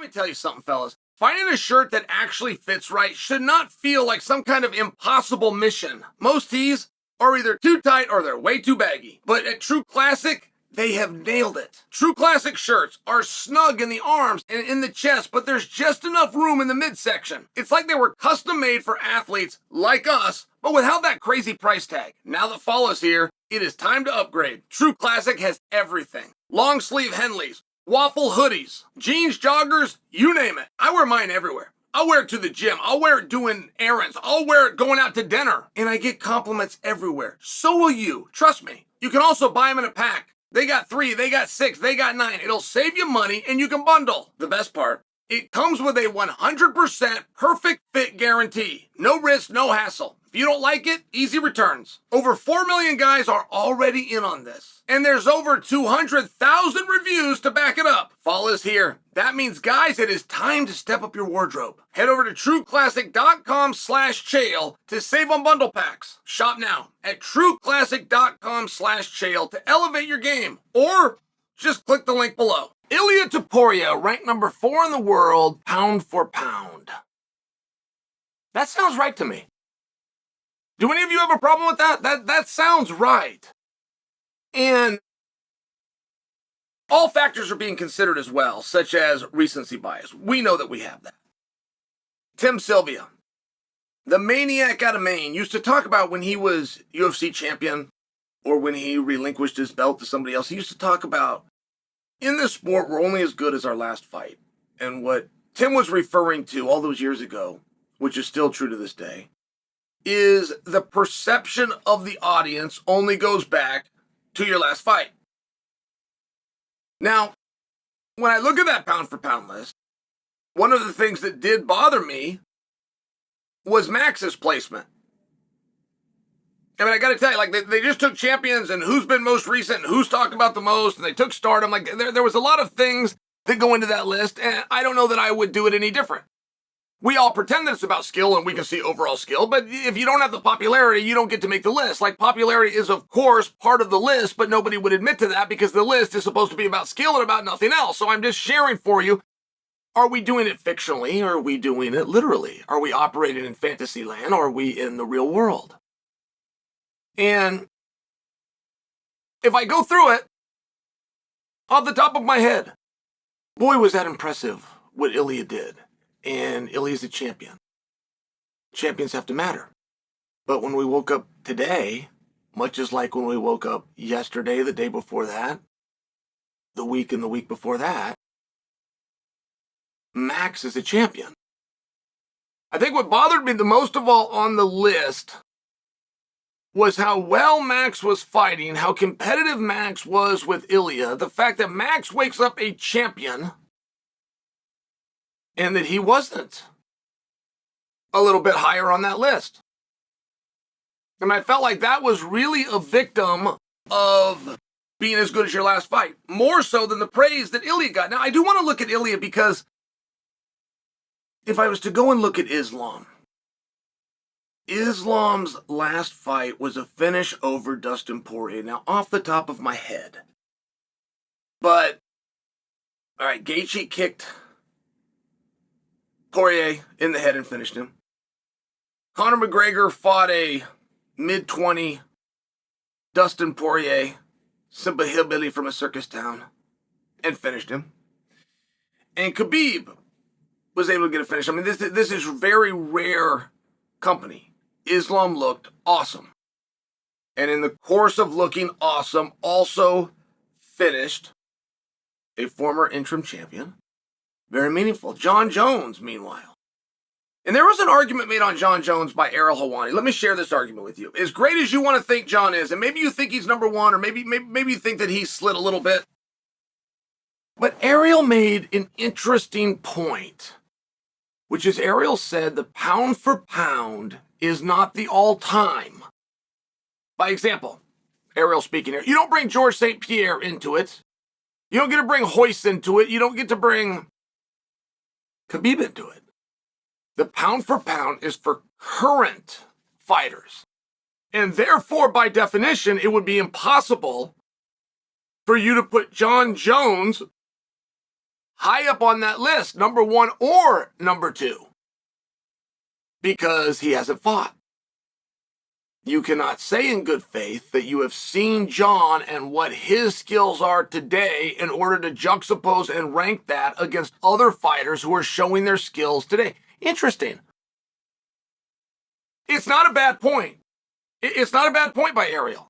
me tell you something, fellas. Finding a shirt that actually fits right should not feel like some kind of impossible mission. Most tees are either too tight or they're way too baggy. But at True Classic, they have nailed it. True Classic shirts are snug in the arms and in the chest, but there's just enough room in the midsection. It's like they were custom made for athletes like us, but without that crazy price tag. Now that fall is here, it is time to upgrade. True Classic has everything. Long sleeve Henleys, waffle hoodies, jeans, joggers, you name it. I wear mine everywhere. I'll wear it to the gym. I'll wear it doing errands. I'll wear it going out to dinner. And I get compliments everywhere. So will you. Trust me. You can also buy them in a pack. They got 3, they got 6, they got 9. It'll save you money and you can bundle. The best part, it comes with a 100% perfect fit guarantee. No risk, no hassle. If you don't like it, easy returns. Over 4 million guys are already in on this. And there's over 200,000 reviews to back it up. Fall is here. That means, guys, it is time to step up your wardrobe. Head over to trueclassic.com/Chael to save on bundle packs. Shop now at trueclassic.com/Chael to elevate your game. Or just click the link below. Ilia Topuria, ranked number 4 in the world, pound for pound. That sounds right to me. Do any of you have a problem with that? That sounds right. And all factors are being considered as well, such as recency bias. We know that we have that. Tim Sylvia, the maniac out of Maine, used to talk about when he was UFC champion or when he relinquished his belt to somebody else. He used to talk about, in this sport, we're only as good as our last fight. And what Tim was referring to all those years ago, which is still true to this day, is the perception of the audience only goes back to your last fight. Now, when I look at that pound for pound list, one of the things that did bother me was Max's placement. I mean, I got to tell you, like, they just took champions and who's been most recent and who's talked about the most, and they took Stardom. Like, there was a lot of things that go into that list, and I don't know that I would do it any different. We all pretend that it's about skill and we can see overall skill, but if you don't have the popularity, you don't get to make the list. Like, popularity is, of course, part of the list, but nobody would admit to that because the list is supposed to be about skill and about nothing else. So I'm just sharing for you, are we doing it fictionally or are we doing it literally? Are we operating in fantasy land or are we in the real world? And if I go through it, off the top of my head, boy, was that impressive what Ilia did. And Ilia's a champion. Champions have to matter. But when we woke up today, much as like when we woke up yesterday, the day before that, the week and the week before that, Max is a champion. I think what bothered me the most of all on the list was how well Max was fighting, how competitive Max was with Ilia, the fact that Max wakes up a champion and that he wasn't a little bit higher on that list. And I felt like that was really a victim of being as good as your last fight, more so than the praise that Ilia got. Now, I do want to look at Ilia because if I was to go and look at Islam's last fight was a finish over Dustin Poirier. Now, off the top of my head. But, all right, Gaethje kicked Poirier in the head and finished him. Conor McGregor fought a mid-20 Dustin Poirier, simple hillbilly from a circus town, and finished him. And Khabib was able to get a finish. I mean, this is very rare company. Islam looked awesome. And in the course of looking awesome, also finished a former interim champion. Very meaningful. Jon Jones, meanwhile. And there was an argument made on Jon Jones by Ariel Helwani. Let me share this argument with you. As great as you want to think Jon is, and maybe you think he's number one, or maybe you think that he's slid a little bit. But Ariel made an interesting point, which is Ariel said the pound for pound is not the all-time. By example, Ariel speaking here, you don't bring Georges St. Pierre into it. You don't get to bring Hoist into it. You don't get to bring Khabib into it. The pound for pound is for current fighters. And therefore, by definition, it would be impossible for you to put Jon Jones high up on that list, number 1 or number 2, because he hasn't fought. You cannot say in good faith that you have seen Jon and what his skills are today in order to juxtapose and rank that against other fighters who are showing their skills today. Interesting. It's not a bad point. It's not a bad point by Ariel.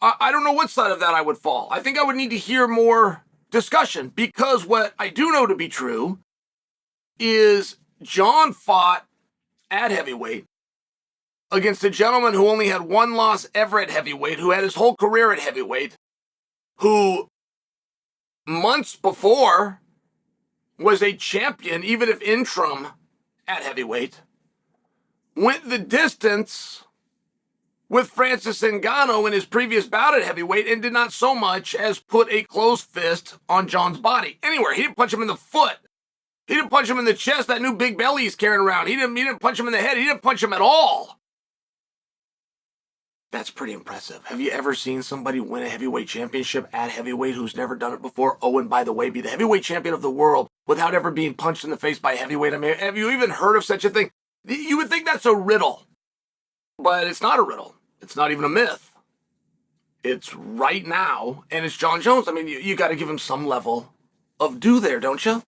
I don't know what side of that I would fall. I think I would need to hear more discussion, because what I do know to be true is Jon fought at heavyweight against a gentleman who only had 1 loss ever at heavyweight, who had his whole career at heavyweight, who months before was a champion, even if interim, at heavyweight, went the distance with Francis Ngannou in his previous bout at heavyweight and did not so much as put a closed fist on Jon's body anywhere. He didn't punch him in the foot. He didn't punch him in the chest, that new big belly he's carrying around. He didn't punch him in the head. He didn't punch him at all. That's pretty impressive. Have you ever seen somebody win a heavyweight championship at heavyweight who's never done it before? Oh, and by the way, be the heavyweight champion of the world without ever being punched in the face by a heavyweight? I mean, have you even heard of such a thing? You would think that's a riddle, but it's not a riddle. It's not even a myth. It's right now, and it's Jon Jones. I mean, you got to give him some level of due there, don't you?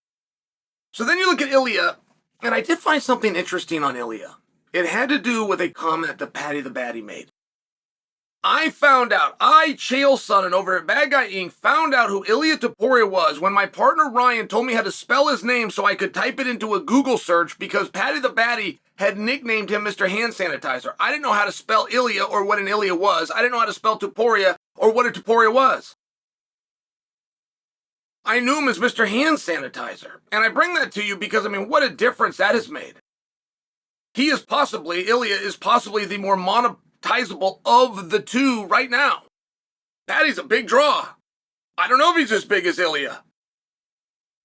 So then you look at Ilia, and I did find something interesting on Ilia. It had to do with a comment that Paddy the Baddy made. Chael Sonnen over at Bad Guy Inc. found out who Ilia Topuria was when my partner Ryan told me how to spell his name so I could type it into a Google search, because Paddy the Baddy had nicknamed him Mr. Hand Sanitizer. I didn't know how to spell Ilia or what an Ilia was. I didn't know how to spell Topuria or what a Topuria was. I knew him as Mr. Hand Sanitizer. And I bring that to you because, I mean, what a difference that has made. Ilia is possibly the more monetizable of the two right now. Paddy's a big draw. I don't know if he's as big as Ilia.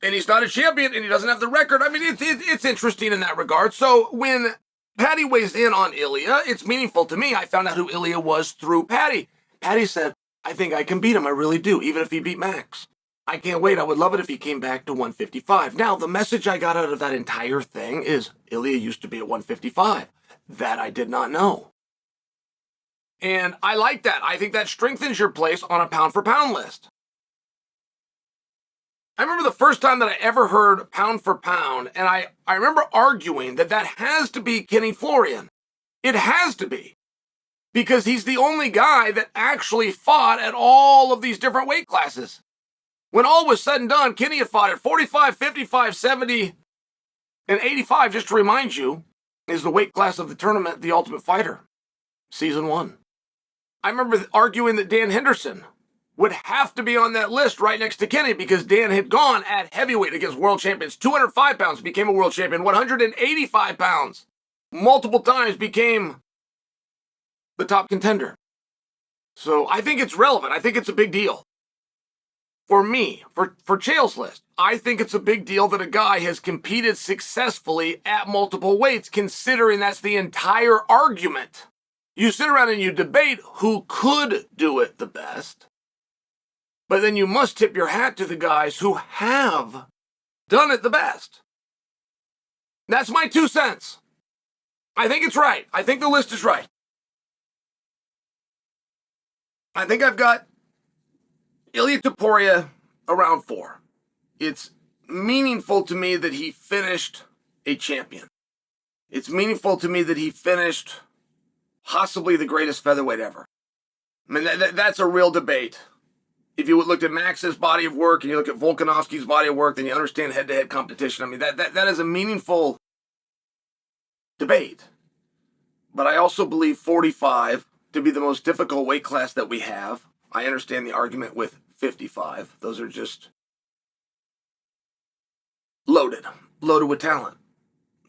And he's not a champion, and he doesn't have the record. I mean, it's interesting in that regard. So when Paddy weighs in on Ilia, it's meaningful to me. I found out who Ilia was through Paddy. Paddy said, I think I can beat him. I really do, even if he beat Max. I can't wait. I would love it if he came back to 155. Now, the message I got out of that entire thing is Ilia used to be at 155. That I did not know. And I like that. I think that strengthens your place on a pound-for-pound list. I remember the first time that I ever heard pound for pound, and I remember arguing that has to be Kenny Florian. It has to be. Because he's the only guy that actually fought at all of these different weight classes. When all was said and done, Kenny had fought at 45, 55, 70, and 85, just to remind you, is the weight class of the tournament, The Ultimate Fighter, Season 1. I remember arguing that Dan Henderson would have to be on that list right next to Kenny, because Dan had gone at heavyweight against world champions. 205 pounds, became a world champion. 185 pounds, multiple times became the top contender. So I think it's relevant. I think it's a big deal. For me, for Chael's list, I think it's a big deal that a guy has competed successfully at multiple weights, considering that's the entire argument. You sit around and you debate who could do it the best, but then you must tip your hat to the guys who have done it the best. That's my 2 cents. I think it's right. I think the list is right. I think I've got Ilia Topuria around 4. It's meaningful to me that he finished a champion. It's meaningful to me that he finished possibly the greatest featherweight ever. I mean, that's a real debate. If you looked at Max's body of work and you look at Volkanovski's body of work, then you understand head-to-head competition. I mean, that is a meaningful debate. But I also believe 45 to be the most difficult weight class that we have. I understand the argument with 55. Those are just loaded with talent.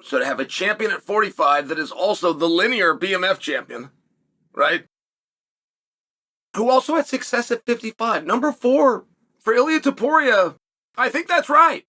So to have a champion at 45 that is also the linear BMF champion, right? Who also had success at 55. Number 4 for Ilia Topuria. I think that's right.